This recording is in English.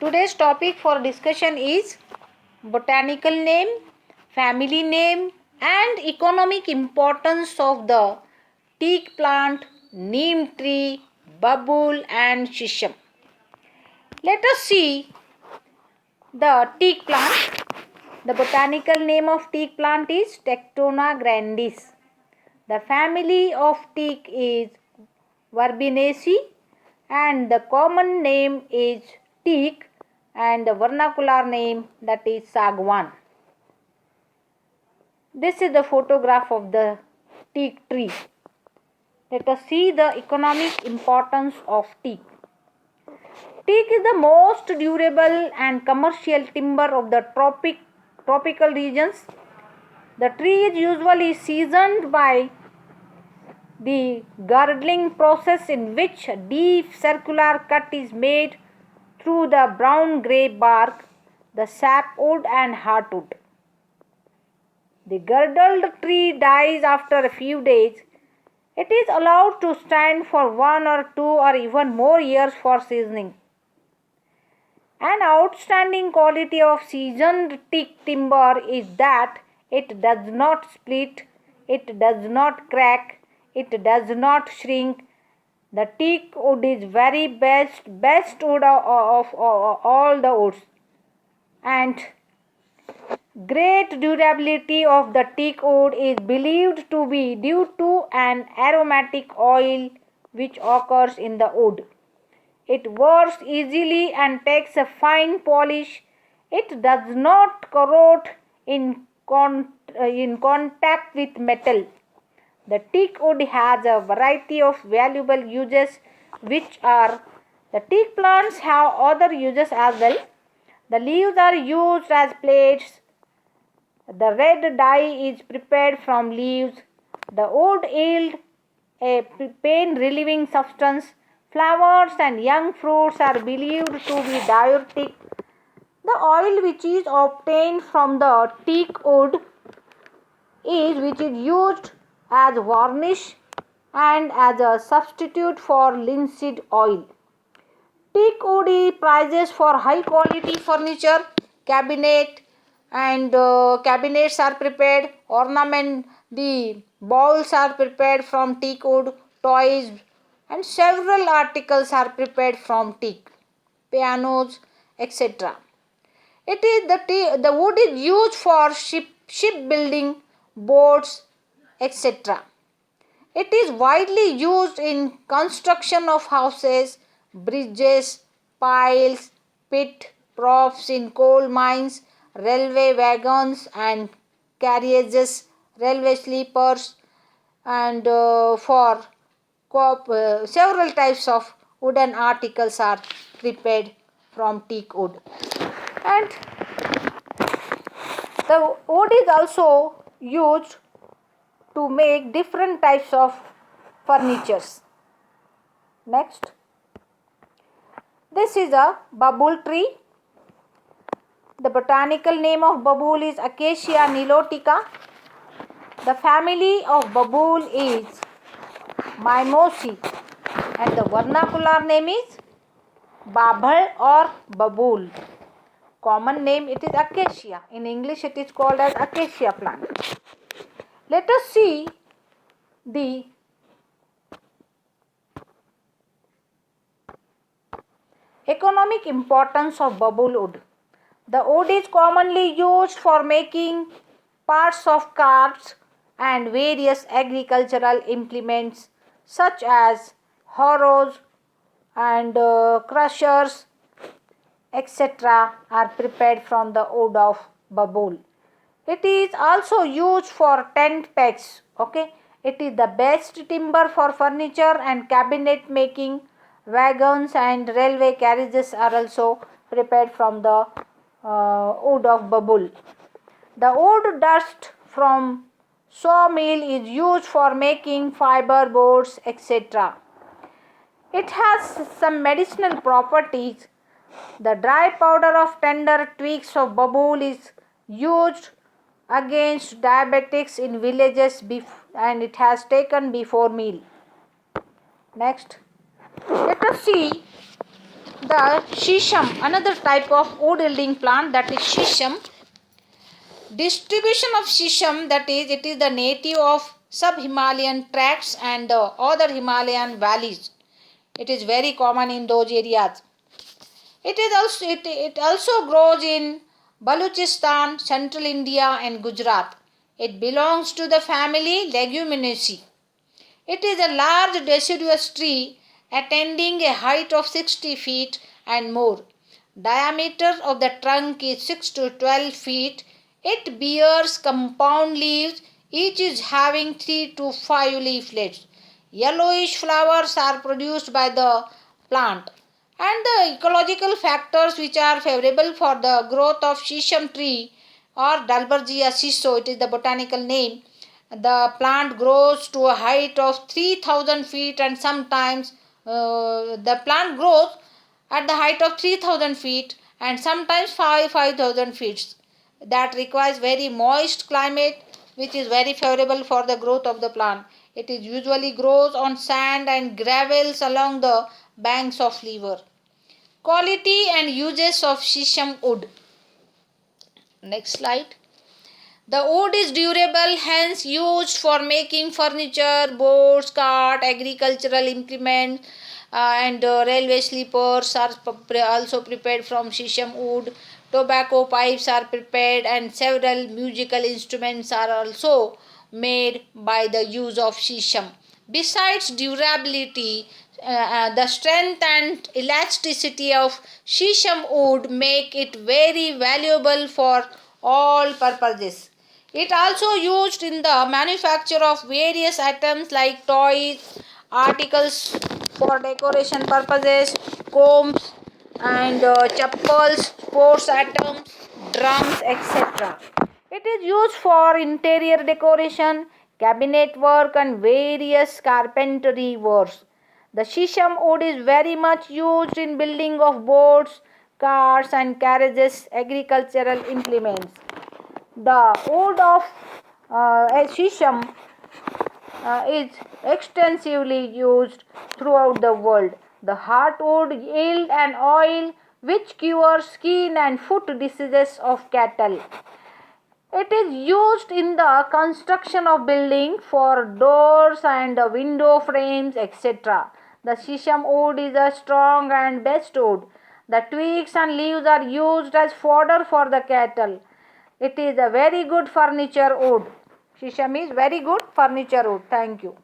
Today's topic for discussion is botanical name, family name, and economic importance of the teak plant, neem tree, babul, and shisham. Let us see the teak plant. The botanical name of teak plant is Tectona grandis. The family of teak is Verbenaceae and the common name is teak and the vernacular name that is sagwan. This is the photograph of the teak tree. Let us see the economic importance of teak. Teak is the most durable and commercial timber of the tropical regions. The tree is usually seasoned by the girdling process in which a deep circular cut is made through the brown grey bark, the sapwood and heartwood. The girdled tree dies after a few days. It is allowed to stand for 1 or 2 or even more years for seasoning. An outstanding quality of seasoned teak timber is that it does not split, it does not crack, it does not shrink. The teak wood is very best wood of all the woods, and great durability of the teak wood is believed to be due to an aromatic oil which occurs in the wood. It wears easily and takes a fine polish. It does not corrode in contact with metal. The teak wood has a variety of valuable uses, which are the teak plants have other uses as well. The leaves are used as plates. The red dye is prepared from leaves. The wood yields a pain relieving substance. Flowers and young fruits are believed to be diuretic. The oil which is obtained from the teak wood which is used as varnish and as a substitute for linseed oil. Teak wood is prizes for high quality furniture, cabinet and cabinets are prepared, the bowls are prepared from teak wood, toys and several articles are prepared from teak, pianos, etc. The wood is used for shipbuilding, boats, etc. It is widely used in construction of houses, bridges, piles, pit props in coal mines, railway wagons and carriages, railway sleepers, and several types of wooden articles are prepared from teak wood. And the wood is also used to make different types of furnitures. Next, this is a babul tree. The botanical name of babul is Acacia nilotica. The family of babul is Mimosae and the vernacular name is babhal or babul. Common name it is acacia. In English it is called as acacia plant. Let us see the economic importance of babul wood. The wood is commonly used for making parts of carts and various agricultural implements such as harrows and crushers, etc. are prepared from the wood of babul. It is also used for tent pegs. Okay, it is the best timber for furniture and cabinet making. Wagons and railway carriages are also prepared from the wood of babul. The wood dust from sawmill is used for making fiber boards, etc. It has some medicinal properties. The dry powder of tender twigs of babul is used against diabetics in villages and it has taken before meal. Next, let us see The shisham, another type of wood yielding plant, that is shisham. Distribution of shisham, that is, it is the native of sub-Himalayan tracts and the other Himalayan valleys. It is very common in those areas. It also grows in Balochistan, central India and Gujarat. It belongs to the family Leguminosae. It is a large deciduous tree attaining a height of 60 feet and more. Diameter of the trunk is 6 to 12 feet. It bears compound leaves, each is having 3 to 5 leaflets. Yellowish flowers are produced by the plant. And the ecological factors which are favorable for the growth of shisham tree or Dalbergia shiso, it is the botanical name. The plant grows to a height of 3000 feet and sometimes the plant grows at the height of 3000 feet and sometimes 5000 feet. That requires very moist climate which is very favorable for the growth of the plant. It is usually grows on sand and gravels along the banks of river. Quality and uses of shisham wood. Next slide. The wood is durable, hence used for making furniture, boats, cart, agricultural implements, and railway sleepers are also prepared from shisham wood. Tobacco pipes are prepared, and several musical instruments are also made by the use of shisham. Besides durability, the strength and elasticity of shisham wood make it very valuable for all purposes. It also used in the manufacture of various items like toys, articles for decoration purposes, combs and chappals, sports items, drums, etc. It is used for interior decoration, cabinet work and various carpentry works. The shisham wood is very much used in building of boats, cars and carriages, agricultural implements. The wood of shisham is extensively used throughout the world. The heartwood yield an oil which cures skin and foot diseases of cattle. It is used in the construction of building for doors and window frames, etc. The shisham wood is a strong and best wood. The twigs and leaves are used as fodder for the cattle. It is a very good furniture wood. Shisham is very good furniture wood. Thank you.